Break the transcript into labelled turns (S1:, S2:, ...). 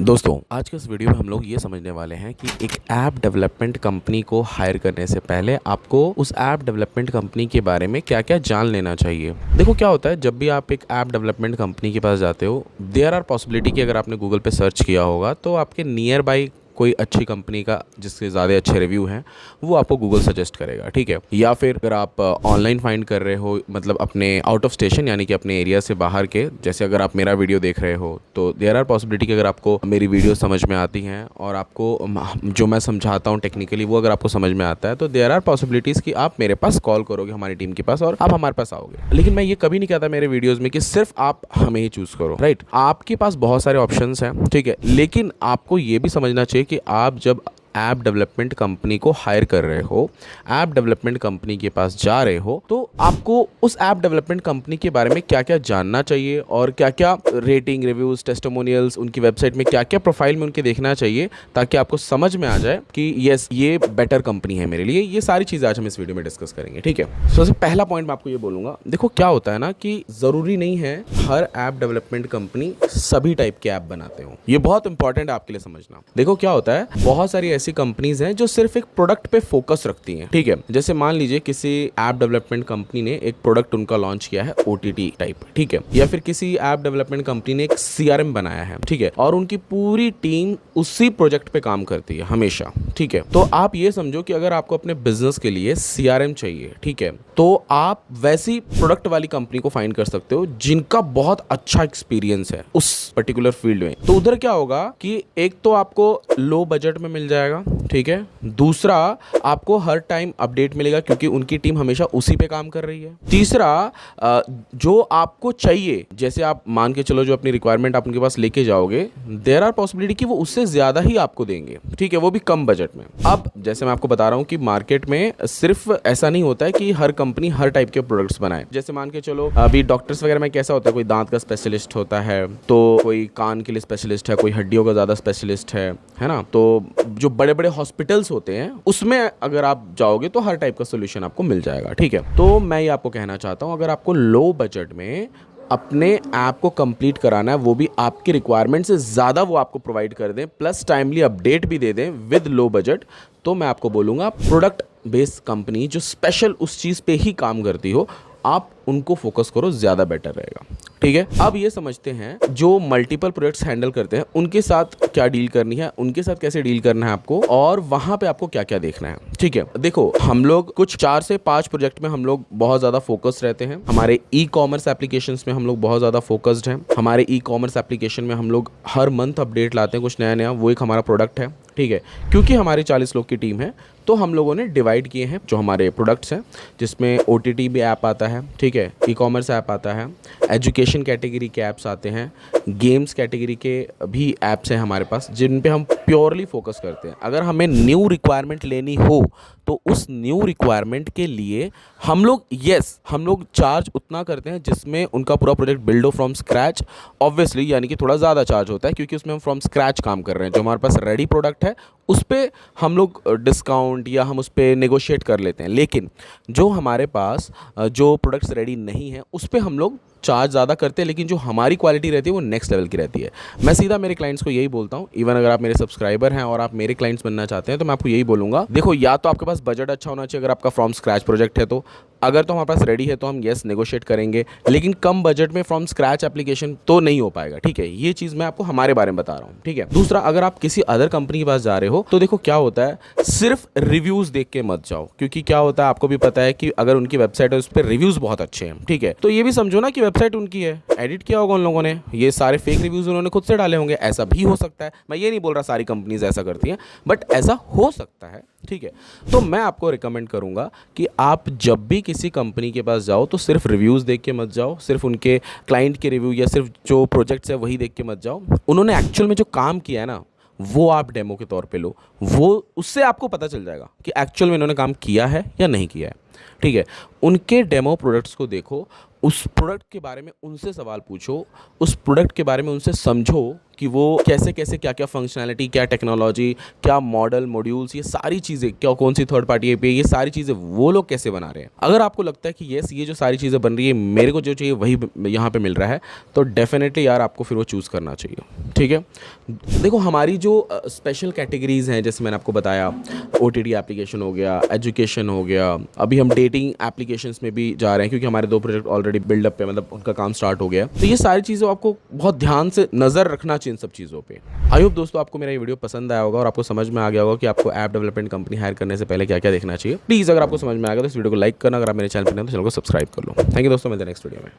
S1: दोस्तों आज के इस वीडियो में हम लोग ये समझने वाले हैं कि एक ऐप डेवलपमेंट कंपनी को हायर करने से पहले आपको उस ऐप डेवलपमेंट कंपनी के बारे में क्या क्या जान लेना चाहिए। देखो क्या होता है, जब भी आप एक ऐप डेवलपमेंट कंपनी के पास जाते हो, देयर आर पॉसिबिलिटी कि अगर आपने गूगल पे सर्च किया होगा तो आपके नियर बाई कोई अच्छी कंपनी का जिसके ज़्यादा अच्छे रिव्यू हैं वो आपको गूगल सजेस्ट करेगा, ठीक है। या फिर अगर आप ऑनलाइन फाइंड कर रहे हो, मतलब अपने आउट ऑफ स्टेशन यानी कि अपने एरिया से बाहर के, जैसे अगर आप मेरा वीडियो देख रहे हो तो देयर आर पॉसिबिलिटी कि अगर आपको मेरी वीडियो समझ में आती हैं और आपको जो मैं समझाता हूँ टेक्निकली वो अगर आपको समझ में आता है तो देयर आर पॉसिबिलिटीज़ कि आप मेरे पास कॉल करोगे, हमारी टीम के पास, और आप हमारे पास आओगे। लेकिन मैं ये कभी नहीं कहता मेरे वीडियोज़ में कि सिर्फ आप हमें ही चूज़ करो, राइट। आपके पास बहुत सारे ऑप्शंस हैं, ठीक है, लेकिन आपको ये भी समझना चाहिए कि आप जब ऐप डेवलपमेंट कंपनी को हायर कर रहे हो, ऐप डेवलपमेंट कंपनी के पास जा रहे हो, तो आपको उस ऐप डेवलपमेंट कंपनी के बारे में क्या क्या जानना चाहिए और क्या क्या रेटिंग, रिव्यूज़, टेस्टिमोनियल्स, उनकी वेबसाइट में क्या क्या प्रोफाइल में उनके देखना चाहिए, ताकि आपको समझ में आ जाए कि यस ये बेटर कंपनी है मेरे लिए। ये सारी चीज़ें आज हम इस वीडियो में डिस्कस करेंगे, ठीक है। सबसे पहला पॉइंट मैं आपको ये बोलूँगा, देखो क्या होता है ना कि ज़रूरी नहीं है हर ऐप डेवलपमेंट कंपनी सभी टाइप के ऐप बनाते हो। ये बहुत इंपॉर्टेंट है आपके लिए समझना। देखो क्या होता है, बहुत सारी ऐसी कंपनीज हैं जो सिर्फ एक प्रोडक्ट पे फोकस रखती हैं, ठीक है। जैसे मान लीजिए किसी ऐप डेवलपमेंट कंपनी ने एक प्रोडक्ट उनका लॉन्च किया है ओटीटी टाइप, ठीक है, या फिर किसी ऐप डेवलपमेंट कंपनी ने एक सीआरएम बनाया है, ठीक है, और उनकी पूरी टीम उसी प्रोजेक्ट पे काम करती है हमेशा, ठीक है। तो आप ये समझो कि अगर आपको अपने बिजनेस के लिए सीआरएम चाहिए, ठीक है, तो आप वैसी प्रोडक्ट वाली कंपनी को फाइंड कर सकते हो जिनका बहुत अच्छा एक्सपीरियंस है उस पर्टिकुलर फील्ड में। तो उधर क्या होगा कि एक तो आपको लो बजट में मिल जाएगा, ठीक है, दूसरा आपको हर टाइम अपडेट मिलेगा क्योंकि उनकी टीम हमेशा उसी पे काम कर रही है, तीसरा जो आपको चाहिए, जैसे आप मान के चलो जो अपनी रिक्वायरमेंट आप उनके पास लेके जाओगे, देयर आर पॉसिबिलिटी कि वो उससे ज़्यादा ही आपको देंगे, ठीक है, वो भी कम बजट में। अब जैसे मैं आपको बता रहा हूँ कि मार्केट में सिर्फ ऐसा नहीं होता है कि हर कंपनी हर टाइप के प्रोडक्ट्स बनाए। जैसे मान के चलो अभी डॉक्टर्स वगैरह में कैसा होता है, कोई दांत का स्पेशलिस्ट होता है, तो कोई कान के लिए स्पेशलिस्ट है, कोई हड्डियों का ज़्यादा स्पेशलिस्ट है ना। तो जो बड़े बड़े हॉस्पिटल्स होते हैं उसमें अगर आप जाओगे तो हर टाइप का सोल्यूशन आपको मिल जाएगा, ठीक है। तो मैं ये आपको कहना चाहता हूँ, अगर आपको लो बजट में अपने ऐप को कंप्लीट कराना है, वो भी आपकी रिक्वायरमेंट से ज़्यादा वो आपको प्रोवाइड कर दें, प्लस टाइमली अपडेट भी दे दें विद लो बजट, तो मैं आपको बोलूँगा प्रोडक्ट बेस्ड कंपनी जो स्पेशल उस चीज़ पे ही काम करती हो, आप उनको फोकस करो, ज़्यादा बेटर रहेगा, ठीक है। अब ये समझते हैं जो मल्टीपल प्रोजेक्ट्स हैंडल करते हैं उनके साथ क्या डील करनी है, उनके साथ कैसे डील करना है आपको, और वहाँ पे आपको क्या क्या देखना है, ठीक है। देखो हम लोग कुछ 4 से 5 प्रोजेक्ट में हम लोग बहुत ज़्यादा फोकस रहते हैं। हमारे ई कॉमर्स एप्लीकेशंस में हम लोग बहुत ज़्यादा फोकस्ड हैं। हमारे ई कॉमर्स एप्लीकेशन में हम लोग हर मंथ अपडेट लाते हैं कुछ नया नया, वो एक हमारा प्रोडक्ट है, ठीक है। क्योंकि हमारी 40 लोग की टीम है तो हम लोगों ने डिवाइड किए हैं जो हमारे प्रोडक्ट्स हैं, जिसमें ओटीटी भी ऐप आता है, ठीक है, ई कॉमर्स ऐप आता है, एजुकेशन कैटेगरी के ऐप्स आते हैं, गेम्स कैटेगरी के भी ऐप्स हैं हमारे पास जिन पे हम प्योरली फोकस करते हैं। अगर हमें न्यू रिक्वायरमेंट लेनी हो तो उस न्यू रिक्वायरमेंट के लिए हम लोग चार्ज उतना करते हैं जिसमें उनका पूरा प्रोजेक्ट बिल्ड हो फ्रॉम स्क्रैच, ऑब्वियसली, यानी कि थोड़ा ज़्यादा चार्ज होता है क्योंकि उसमें हम फ्रॉम स्क्रैच काम कर रहे हैं। जो हमारे पास रेडी प्रोडक्ट है उस पर हम लोग डिस्काउंट या हम उस पर नेगोशिएट कर लेते हैं, लेकिन जो हमारे पास जो प्रोडक्ट्स रेडी नहीं है उस पर हम लोग चार्ज ज़्यादा करते हैं, लेकिन जो हमारी क्वालिटी रहती है वो नेक्स्ट लेवल की रहती है। मैं सीधा मेरे क्लाइंट्स को यही बोलता हूँ, इवन अगर आप मेरे सब्सक्राइबर हैं और आप मेरे क्लाइंट्स बनना चाहते हैं तो मैं आपको यही बोलूँगा, देखो या तो आपके पास बजट अच्छा होना चाहिए अगर आपका फ्रॉम स्क्रैच प्रोजेक्ट है, तो अगर तो हमारे पास रेडी है तो हम नेगोशिएट करेंगे, लेकिन कम बजट में फ्रॉम स्क्रैच एप्लीकेशन तो नहीं हो पाएगा, ठीक है। ये चीज़ मैं आपको हमारे बारे में बता रहा हूँ, ठीक है। दूसरा, अगर आप किसी अदर कंपनी के पास जा रहे हो तो देखो क्या होता है, सिर्फ रिव्यूज़ देख के मत जाओ, क्योंकि क्या होता है आपको भी पता है कि अगर उनकी वेबसाइट है उस पर रिव्यूज़ बहुत अच्छे हैं, ठीक है, तो ये भी समझो ना कि वेबसाइट उनकी है, एडिट किया होगा उन लोगों ने, ये सारे फेक रिव्यूज़ उन्होंने खुद से डाले होंगे, ऐसा भी हो सकता है। मैं ये नहीं बोल रहा सारी कंपनीज ऐसा करती हैं, बट ऐसा हो सकता है, ठीक है। तो मैं आपको रिकमेंड करूंगा कि आप जब भी किसी कंपनी के पास जाओ तो सिर्फ रिव्यूज़ देख के मत जाओ, सिर्फ उनके क्लाइंट के रिव्यू या सिर्फ जो प्रोजेक्ट्स है वही देख के मत जाओ। उन्होंने एक्चुअल में जो काम किया है ना वो आप डेमो के तौर पे लो, वो उससे आपको पता चल जाएगा कि एक्चुअल में इन्होंने काम किया है या नहीं किया है, ठीक है। उनके डेमो प्रोडक्ट्स को देखो, उस प्रोडक्ट के बारे में उनसे सवाल पूछो, उस प्रोडक्ट के बारे में उनसे समझो कि वो कैसे कैसे क्या क्या फंक्शनैलिटी, क्या टेक्नोलॉजी, क्या मॉडल, मॉड्यूल्स, ये सारी चीज़ें, क्या कौन सी थर्ड पार्टी एपीआई, ये सारी चीज़ें वो लोग कैसे बना रहे हैं। अगर आपको लगता है कि यस, ये जो सारी चीज़ें बन रही है, मेरे को जो चाहिए वही यहाँ पे मिल रहा है, तो डेफिनेटली यार आपको फिर वो चूज़ करना चाहिए। ठीक है, देखो हमारी जो स्पेशल कैटेगरीज हैं, जैसे मैंने आपको बताया, ओटीटी एप्लीकेशन हो गया, एजुकेशन हो गया, अभी हम डेटिंग एप्लीकेशंस में भी जा रहे हैं क्योंकि हमारे 2 प्रोजेक्ट ऑलरेडी बिल्डअप पे, मतलब उनका काम स्टार्ट हो गया। तो ये सारी चीज़ें आपको बहुत ध्यान से नज़र रखना चाहिए इन सब चीज़ों पे। आई होप दोस्तों आपको मेरा ये वीडियो पसंद आया होगा और आपको समझ में आ गया होगा कि आपको ऐप डेवलपमेंट कंपनी हायर करने से पहले क्या क्या देखना चाहिए। प्लीज़ अगर आपको समझ में आ गया तो इस वीडियो को लाइक करना, अगर आप मेरे चैनल पर नहीं तो चैनल को सब्सक्राइब कर लो। थैंक यू दोस्तों, मिलते हैं नेक्स्ट वीडियो में।